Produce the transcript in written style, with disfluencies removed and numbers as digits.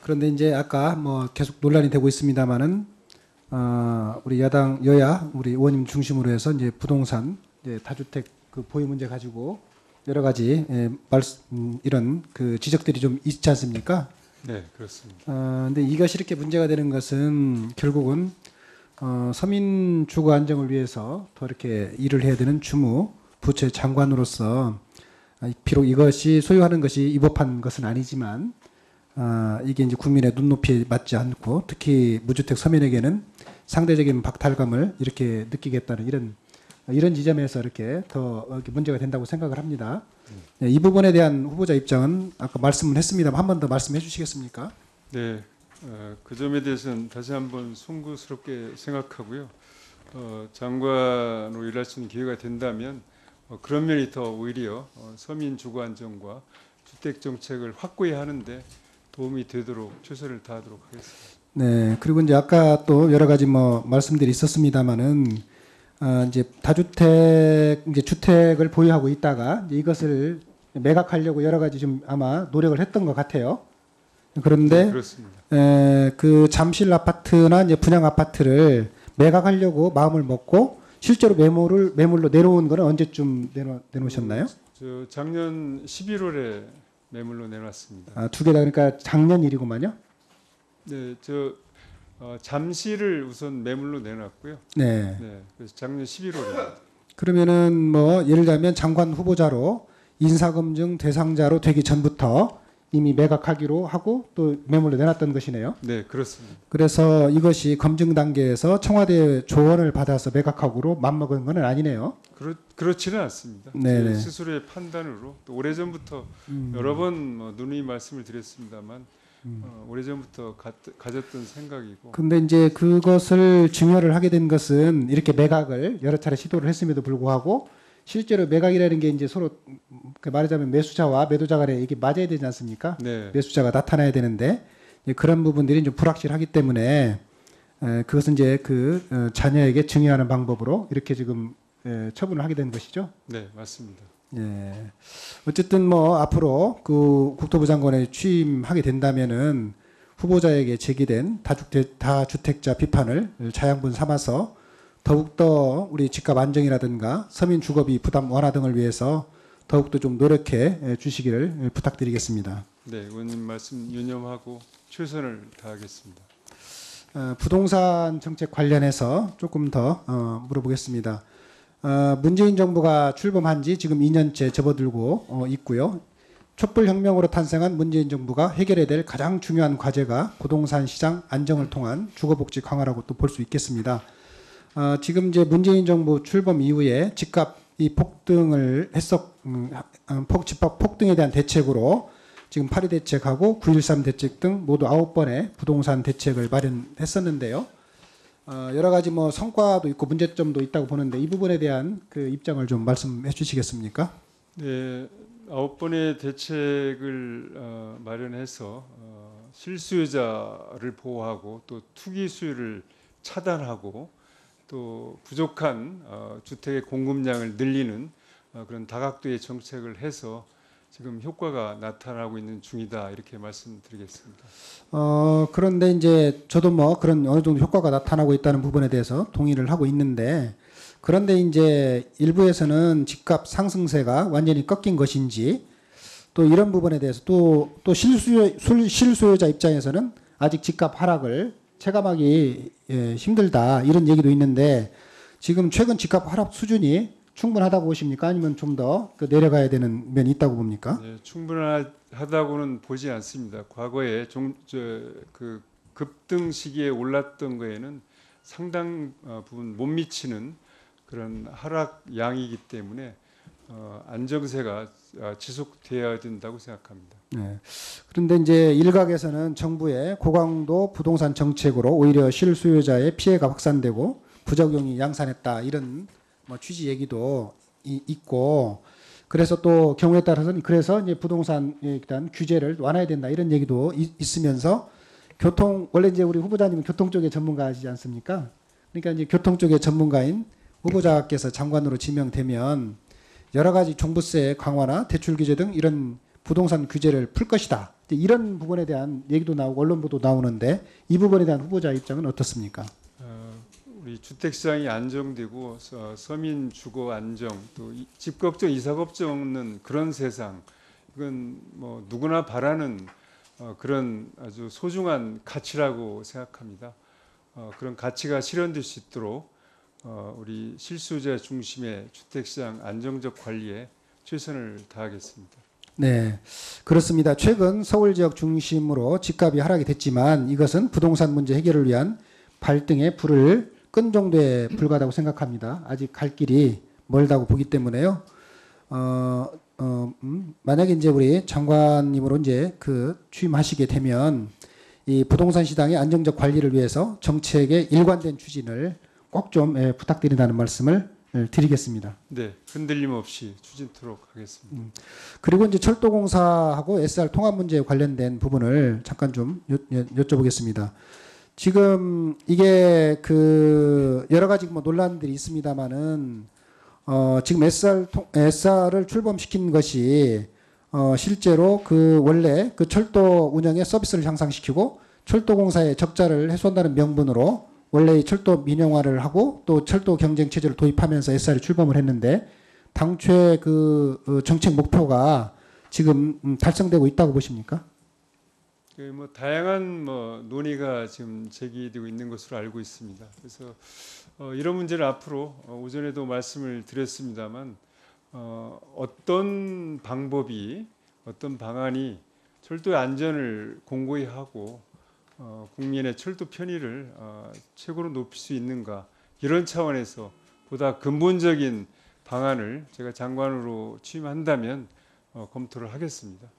그런데 이제 아까 뭐 계속 논란이 되고 있습니다만은 우리 야당 여야 우리 의원님 중심으로 해서 이제 부동산 이제 다주택 그 보유 문제 가지고 여러 가지 이런 그 지적들이 좀 있지 않습니까? 네, 그렇습니다. 근데 이것이 이렇게 문제가 되는 것은 결국은 서민 주거 안정을 위해서 더 이렇게 일을 해야 되는 주무 부처의 장관으로서 비록 이것이 소유하는 것이 위법한 것은 아니지만 이게 이제 국민의 눈높이에 맞지 않고 특히 무주택 서민에게는 상대적인 박탈감을 이렇게 느끼겠다는 이런 지점에서 이렇게 더 이렇게 문제가 된다고 생각을 합니다. 네, 이 부분에 대한 후보자 입장은 아까 말씀을 했습니다만 한 번 더 말씀해 주시겠습니까? 네, 그 점에 대해서는 다시 한번 송구스럽게 생각하고요. 장관으로 일할 수 있는 기회가 된다면 그런 면이 더 오히려 서민 주거 안정과 주택 정책을 확고히 하는데 도움이 되도록 최선을 다하도록 하겠습니다. 네, 그리고 이제 아까 또 여러 가지 뭐 말씀들이 있었습니다만은 이제 다주택 이제 주택을 보유하고 있다가 이제 이것을 매각하려고 여러 가지 좀 아마 노력을 했던 것 같아요. 그런데 네, 그렇습니다. 그 잠실 아파트나 이제 분양 아파트를 매각하려고 마음을 먹고 실제로 매물로 내놓은 거는 언제쯤 내놓으셨나요? 저 작년 11월에 매물로 내놨습니다. 두 개 다 그러니까 작년 일이구만요. 네, 잠시를 우선 매물로 내놨고요. 네. 네, 그래서 작년 11월에. 그러면은 뭐 예를 들면 장관 후보자로 인사검증 대상자로 되기 전부터 이미 매각하기로 하고 또 매물로 내놨던 것이네요. 네, 그렇습니다. 그래서 이것이 검증 단계에서 청와대 조언을 받아서 매각하고로 맘먹은 건 아니네요. 그렇지는 않습니다. 네네. 제 스스로의 판단으로 또 오래전부터 여러 번 누누이 말씀을 드렸습니다만 오래전부터 가졌던 생각이고. 근데 이제 그것을 증여를 하게 된 것은 이렇게 매각을 여러 차례 시도를 했음에도 불구하고 실제로 매각이라는 게 이제 서로 말하자면 매수자와 매도자 간에 이게 맞아야 되지 않습니까? 네. 매수자가 나타나야 되는데 그런 부분들이 좀 불확실하기 때문에 그것은 이제 그 자녀에게 증여하는 방법으로 이렇게 지금 처분을 하게 된 것이죠. 네, 맞습니다. 예. 어쨌든 뭐 앞으로 그 국토부 장관에 취임하게 된다면은 후보자에게 제기된 다주택자 비판을 자양분 삼아서 더욱더 우리 집값 안정이라든가 서민 주거비 부담 완화 등을 위해서 더욱더 좀 노력해 주시기를 부탁드리겠습니다. 네, 의원님 말씀 유념하고 최선을 다하겠습니다. 부동산 정책 관련해서 조금 더 물어보겠습니다. 문재인 정부가 출범한 지 지금 2년째 접어들고 있고요. 촛불혁명으로 탄생한 문재인 정부가 해결해야 될 가장 중요한 과제가 부동산 시장 안정을 통한 주거복지 강화라고 또 볼 수 있겠습니다. 지금 이제 문재인 정부 출범 이후에 집값이 폭등을 집값 폭등에 대한 대책으로 지금 8.2 대책하고 9.13 대책 등 모두 9번의 부동산 대책을 마련했었는데요. 여러 가지 뭐 성과도 있고 문제점도 있다고 보는데 이 부분에 대한 그 입장을 좀 말씀해 주시겠습니까? 네, 9번의 대책을 마련해서 실수요자를 보호하고 또 투기 수요를 차단하고 또 부족한 주택의 공급량을 늘리는 그런 다각도의 정책을 해서 지금 효과가 나타나고 있는 중이다 이렇게 말씀드리겠습니다. 그런데 이제 저도 뭐 그런 어느 정도 효과가 나타나고 있다는 부분에 대해서 동의를 하고 있는데 그런데 이제 일부에서는 집값 상승세가 완전히 꺾인 것인지 또 이런 부분에 대해서 또 실수요자 입장에서는 아직 집값 하락을 체감하기 힘들다 이런 얘기도 있는데 지금 최근 집값 하락 수준이 충분하다고 보십니까? 아니면 좀 더 내려가야 되는 면이 있다고 봅니까? 네, 충분하다고는 보지 않습니다. 과거에 그 급등 시기에 올랐던 거에는 상당 부분 못 미치는 그런 하락 양이기 때문에 안정세가 지속되어야 된다고 생각합니다. 네. 그런데 이제 일각에서는 정부의 고강도 부동산 정책으로 오히려 실수요자의 피해가 확산되고 부작용이 양산했다 이런 뭐 취지 얘기도 있고 그래서 또 경우에 따라서는 그래서 이제 부동산에 대한 규제를 완화해야 된다 이런 얘기도 있으면서 원래 이제 우리 후보자님은 교통 쪽의 전문가시지 않습니까? 그러니까 이제 교통 쪽의 전문가인 후보자께서 장관으로 지명되면 여러 가지 종부세 강화나 대출 규제 등 이런 부동산 규제를 풀 것이다 이제 이런 부분에 대한 얘기도 나오고 언론 보도 나오는데 이 부분에 대한 후보자 입장은 어떻습니까? 우리 주택 시장이 안정되고 서민 주거 안정 또 집 걱정 이사 걱정 없는 그런 세상 이건 뭐 누구나 바라는 그런 아주 소중한 가치라고 생각합니다. 그런 가치가 실현될 수 있도록 우리 실수요자 중심의 주택 시장 안정적 관리에 최선을 다하겠습니다. 네, 그렇습니다. 최근 서울 지역 중심으로 집값이 하락이 됐지만 이것은 부동산 문제 해결을 위한 발등에 불을 끈 정도에 불과하다고 생각합니다. 아직 갈 길이 멀다고 보기 때문에요. 만약에 이제 우리 장관님으로 이제 취임하시게 되면 이 부동산 시장의 안정적 관리를 위해서 정책의 일관된 추진을 꼭 좀 부탁드린다는 말씀을 드리겠습니다. 네, 흔들림 없이 추진토록 하겠습니다. 그리고 이제 철도공사하고 SR 통합 문제에 관련된 부분을 잠깐 좀 여쭤보겠습니다. 지금 이게 여러 가지 뭐 논란들이 있습니다만은 지금 SR을 출범시킨 것이 실제로 원래 철도 운영의 서비스를 향상시키고 철도공사의 적자를 해소한다는 명분으로 원래 철도 민영화를 하고 또 철도 경쟁 체제를 도입하면서 SR이 출범을 했는데 당초의 정책 목표가 지금 달성되고 있다고 보십니까? 뭐 다양한 논의가 지금 제기되고 있는 것으로 알고 있습니다. 그래서 이런 문제는 앞으로 오전에도 말씀을 드렸습니다만 어떤 방법이 어떤 방안이 철도의 안전을 공고히 하고 국민의 철도 편의를 최고로 높일 수 있는가 이런 차원에서 보다 근본적인 방안을 제가 장관으로 취임한다면 검토를 하겠습니다.